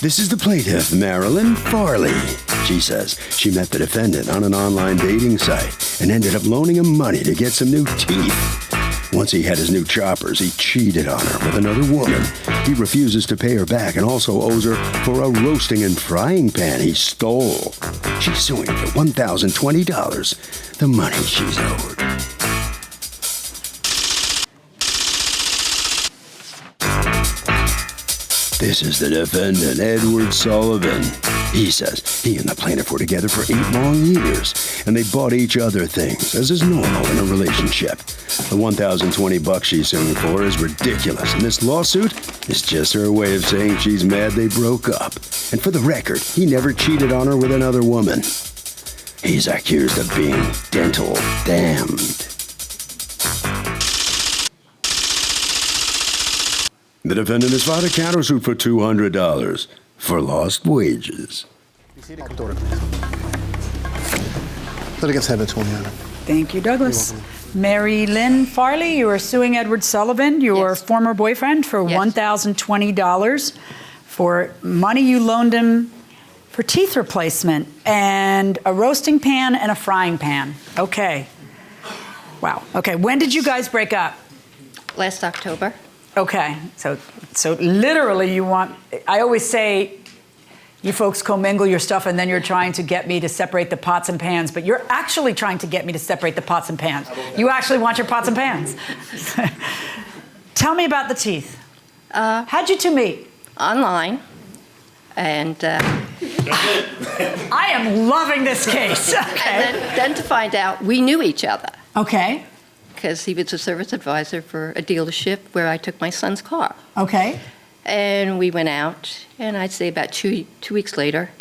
This is the plaintiff, Marilyn Farley. She says she met the defendant on an online dating site and ended up loaning him money to get some new teeth. Once he had his new choppers, he cheated on her with another woman. He refuses to pay her back and also owes her for a roasting and frying pan he stole. She's suing for $1,020, the money she's owed. This is the defendant, Edward Sullivan. He says he and the plaintiff were together for 8 long years, and they bought each other things, as is normal in a relationship. The $1,020 she's suing for is ridiculous, and this lawsuit is just her way of saying she's mad they broke up. And for the record, he never cheated on her with another woman. He's accused of being dental damned. The defendant has filed a countersuit for $200 for lost wages. Thank you, Douglas. Mary Lynn Farley, you are suing Edward Sullivan, your former boyfriend, for $1,020 for money you loaned him for teeth replacement and a roasting pan and a frying pan. Okay. Wow. Okay. When did you guys break up? Last October. Okay, so literally you want, I always say, you folks commingle your stuff and then you're trying to get me to separate the pots and pans, but you're actually trying to get me to separate the pots and pans. You actually want your pots and pans. Tell me about the teeth. How'd you two meet? Online, and I am loving this case. Okay. and then to find out, we knew each other. Okay. Because he was a service advisor for a dealership where I took my son's car. Okay. And we went out, and I'd say about two weeks later,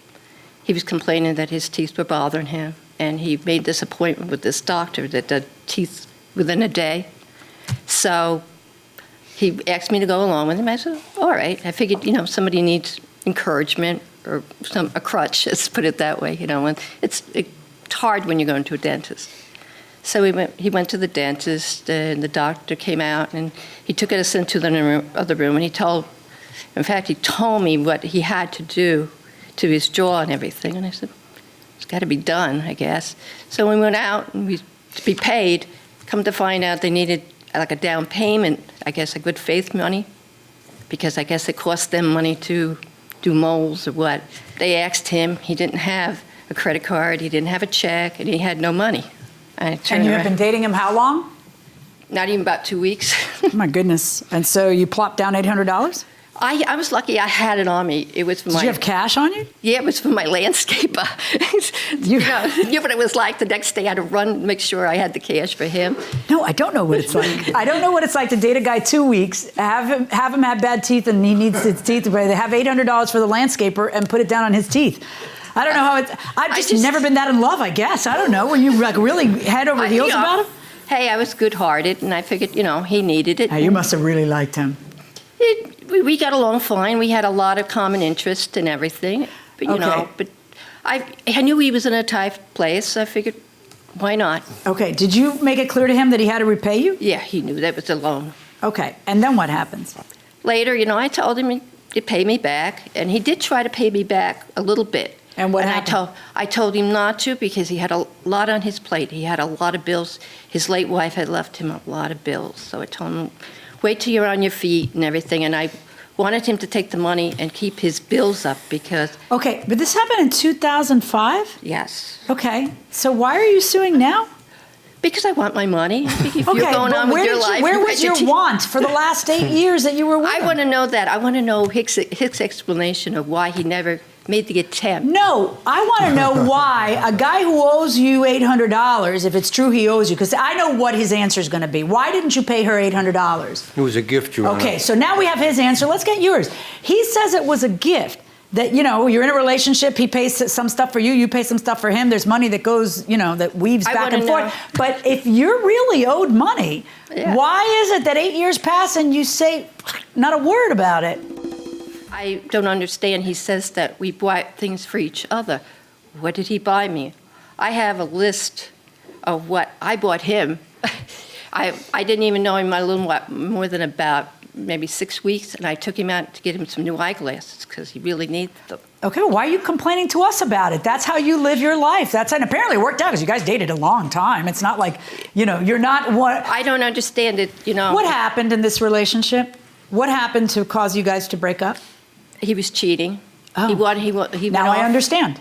he was complaining that his teeth were bothering him, and he made this appointment with this doctor that did teeth within a day. So he asked me to go along with him. I said, all right. I figured, somebody needs encouragement or a crutch, let's put it that way, and it's hard when you're going to a dentist. So he went to the dentist, and the doctor came out, and he took us into the other room, and he told me what he had to do to his jaw and everything. And I said, it's got to be done, I guess. So we went out, and to be paid, come to find out they needed like a down payment, I guess a good faith money, because I guess it cost them money to do moles or what. They asked him, he didn't have a credit card, he didn't have a check, and he had no money. And you have been dating him how long? Not even about 2 weeks. Oh my goodness. And so you plopped down $800? I was lucky I had it on me. It was for Did you have cash on you? Yeah, it was for my landscaper. You know what it was like. The next day I had to run, make sure I had the cash for him. No, I don't know what it's like. I don't know what it's like to date a guy 2 weeks, have him have bad teeth and he needs his teeth to pay. They have $800 for the landscaper and put it down on his teeth. I don't know how it's, I've just never been that in love, I guess. I don't know. Were you like really head over heels about him? Hey, I was good-hearted, and I figured, he needed it. Hey, you must have really liked him. We got along fine. We had a lot of common interest and everything. But, but I knew he was in a tight place, so I figured, why not? Okay. Did you make it clear to him that he had to repay you? Yeah, he knew that was a loan. Okay. And then what happens? Later, I told him to pay me back, and he did try to pay me back a little bit. And what happened? I told him not to because he had a lot on his plate. He had a lot of bills. His late wife had left him a lot of bills. So I told him, wait till you're on your feet and everything. And I wanted him to take the money and keep his bills up because... Okay, but this happened in 2005? Yes. Okay. So why are you suing now? Because I want my money. If you're going on with your life... Where was your want for the last 8 years that you were with him? I want to know that. I want to know his explanation of why he never made the attempt. No, I want to know why a guy who owes you $800, if it's true he owes you, because I know what his answer is going to be. Why didn't you pay her $800? It was a gift, Your Honor. Okay, so now we have his answer. Let's get yours. He says it was a gift. That, you're in a relationship, he pays some stuff for you, you pay some stuff for him, there's money that goes, that weaves back and forth. But if you're really owed money, why is it that 8 years pass and you say not a word about it? I don't understand. He says that we bought things for each other. What did he buy me? I have a list of what I bought him. I didn't even know him a little more than about maybe 6 weeks, and I took him out to get him some new eyeglasses because he really needs them. Okay, why are you complaining to us about it? That's how you live your life. And apparently it worked out because you guys dated a long time. It's not like, you're not what. I don't understand it, What happened in this relationship? What happened to cause you guys to break up? He was cheating. Oh. He now went I off. understand.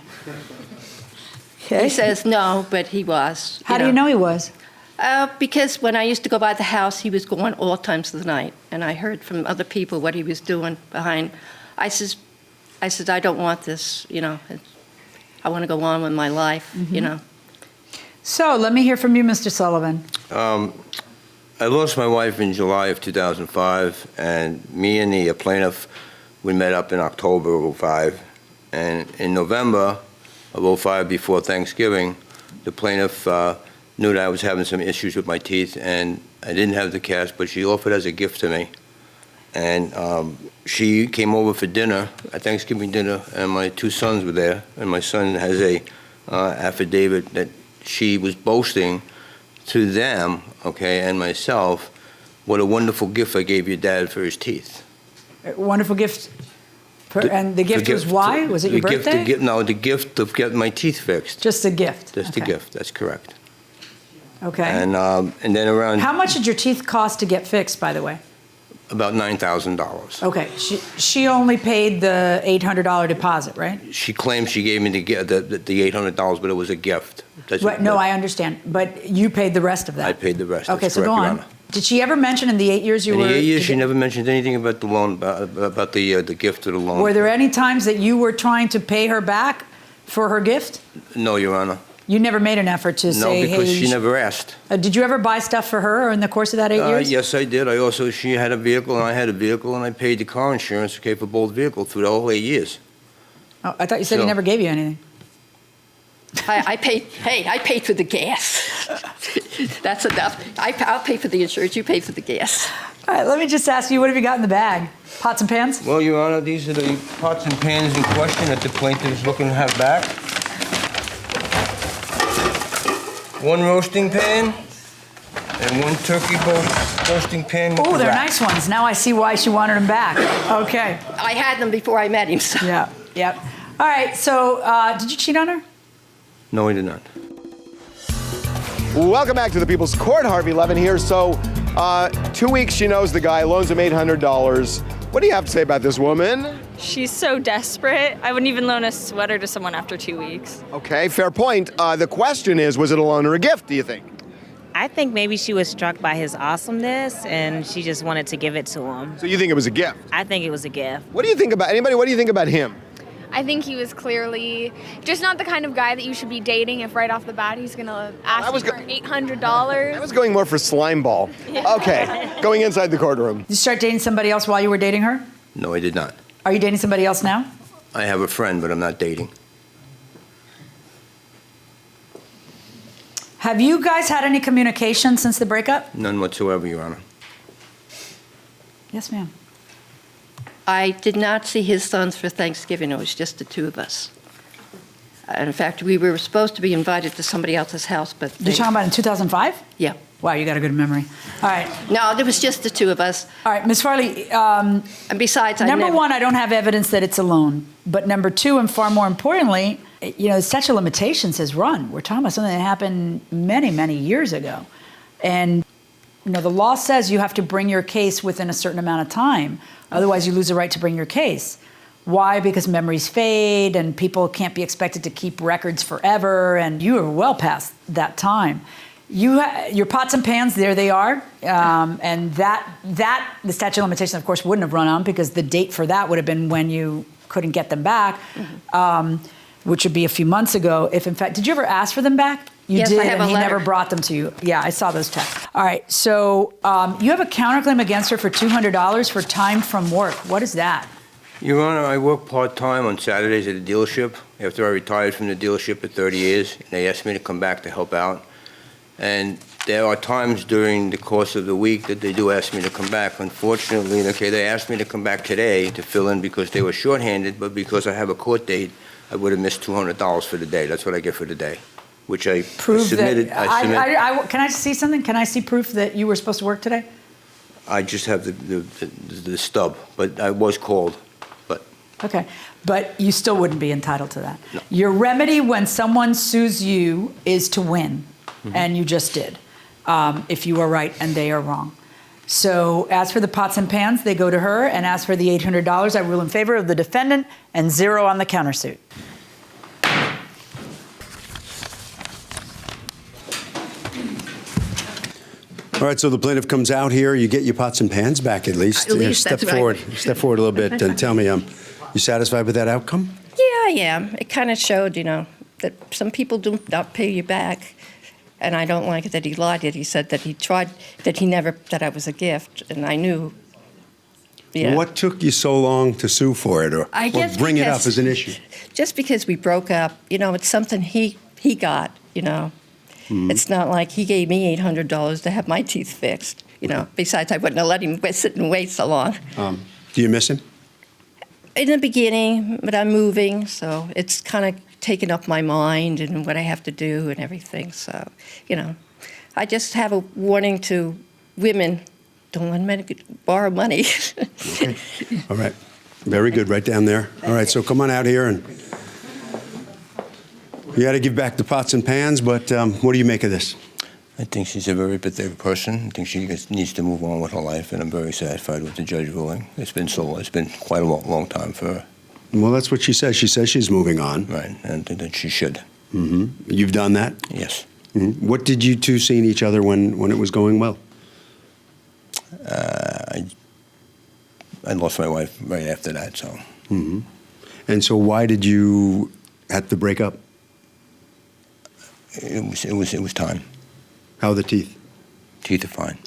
Okay. He says no, but he was. How do you know he was? Because when I used to go by the house, he was gone all times of the night, and I heard from other people what he was doing behind. I said, I don't want this, I want to go on with my life, So let me hear from you, Mr. Sullivan. I lost my wife in July of 2005, and me and the plaintiff, we met up in October of 2005. And in November of 2005, before Thanksgiving, the plaintiff knew that I was having some issues with my teeth, and I didn't have the cash, but she offered as a gift to me. And she came over for dinner, at Thanksgiving dinner, and my 2 sons were there. And my son has a affidavit that she was boasting to them, okay, and myself, what a wonderful gift I gave your dad for his teeth. Wonderful gift. And the gift was why? Was it your birthday? The gift of getting my teeth fixed. Just a gift. Just a gift, that's correct. Okay. And then around How much did your teeth cost to get fixed, by the way? about $9,000. Okay. She only paid the $800 deposit, right? She claimed she gave me the $800, but it was a gift. Right, no, I understand. But you paid the rest of that. I paid the rest. Okay, That's so correct, go Your on. Honor. Did she ever mention in the 8 years you In were... the 8 years, she never mentioned anything about the loan, about the gift of the loan. Were there any times that you were trying to pay her back for her gift? No, Your Honor. You never made an effort to say, No, because hey... she never asked. Did you ever buy stuff for her in the course of that 8 years? Yes, I did. She had a vehicle and I had a vehicle, and I paid the car insurance, okay, for both vehicles through the whole 8 years. Oh, I thought you said he So- never gave you anything. I paid for the gas. That's enough. I'll pay for the insurance, you pay for the gas. All right, let me just ask you, what have you got in the bag? Pots and pans? Well, Your Honor, these are the pots and pans in question that the plaintiff is looking to have back. 1 roasting pan and 1 turkey roasting pan. with Oh, the they're rack. nice ones. Now I see why she wanted them back. Okay. I had them before I met him, so. Yeah, yep. All right, so did you cheat on her? No, I did not. Welcome back to the People's Court. Harvey Levin here. So, 2 weeks she knows the guy, loans him $800. What do you have to say about this woman? She's so desperate. I wouldn't even loan a sweater to someone after 2 weeks. Okay, fair point. The question is, was it a loan or a gift, do you think? I think maybe she was struck by his awesomeness and she just wanted to give it to him. So you think it was a gift? I think it was a gift. What do you think about, anybody, what do you think about him? I think he was clearly just not the kind of guy that you should be dating if right off the bat he's gonna ask you for $800. I was going more for slime ball. Okay, going inside the courtroom. Did you start dating somebody else while you were dating her? No, I did not. Are you dating somebody else now? I have a friend, but I'm not dating. Have you guys had any communication since the breakup? None whatsoever, Your Honor. Yes, ma'am. I did not see his sons for Thanksgiving. It was just the 2 of us. In fact, we were supposed to be invited to somebody else's house, but You're talking about in 2005? yeah. Wow, you got a good memory. All right. No, there was just the 2 of us. All right, Ms. Farley, And besides, number one, I don't have evidence that it's a loan. But number 2, and far more importantly, the statute of limitations has run. We're talking about something that happened many, many years ago. And, the law says you have to bring your case within a certain amount of time. Otherwise, you lose the right to bring your case. Why? Because memories fade and people can't be expected to keep records forever. And you are well past that time. Your pots and pans, there they are. And that the statute of limitations, of course, wouldn't have run on because the date for that would have been when you couldn't get them back, which would be a few months ago. If in fact, did you ever ask for them back? You Yes, did, I have and a he letter. never brought them to you. Yeah, I saw those texts. All right, so you have a counterclaim against her for $200 for time from work. What is that? Your Honor, I work part-time on Saturdays at a dealership after I retired from the dealership at 30 years. And they asked me to come back to help out. And there are times during the course of the week that they do ask me to come back. Unfortunately, they asked me to come back today to fill in because they were shorthanded, but because I have a court date, I would have missed $200 for the day. That's what I get for the day, which I Prove submitted. that. Can I see something? Can I see proof that you were supposed to work today? I just have the stub, but I was called. But Okay, but you still wouldn't be entitled to that. No. Your remedy when someone sues you is to win, and you just did, if you are right and they are wrong. So as for the pots and pans, they go to her, and as for the $800, I rule in favor of the defendant and 0 on the countersuit. All right, so the plaintiff comes out here. You get your pots and pans back at least. At least, step that's forward. right. Step forward a little bit and tell me, you satisfied with that outcome? Yeah, I am. It kind of showed, that some people do not pay you back. And I don't like it that he lied. He said that he tried, that I was a gift, and I knew. Yeah. What took you so long to sue for it or bring it up as an issue? Just because we broke up, it's something he got, It's not like he gave me $800 to have my teeth fixed, Besides, I wouldn't have let him sit and wait so long. Do you miss him? In the beginning, but I'm moving, so it's kind of taken up my mind and what I have to do and everything. So, I just have a warning to women: don't let men borrow money. Okay. All right. Very good. Right down there. All right. So come on out here, and you got to give back the pots and pans. But what do you make of this? I think she's a very pathetic person. I think she needs to move on with her life, and I'm very satisfied with the judge ruling. It's been quite a long time for her. Well, that's what she says. She says she's moving on. Right, and I think that she should. Mm-hmm. You've done that? Yes. Mm-hmm. What did you two see in each other when it was going well? I lost my wife right after that, so. Mm-hmm. And so why did you have to break up? It was time. How are the teeth? Teeth are fine.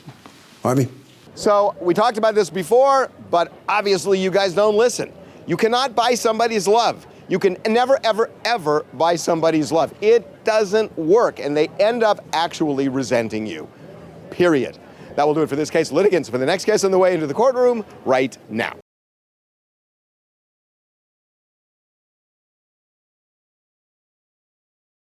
Harvey? So we talked about this before, but obviously you guys don't listen. You cannot buy somebody's love. You can never, ever, ever buy somebody's love. It doesn't work, and they end up actually resenting you. Period. That will do it for this case. Litigants for the next case on the way into the courtroom right now.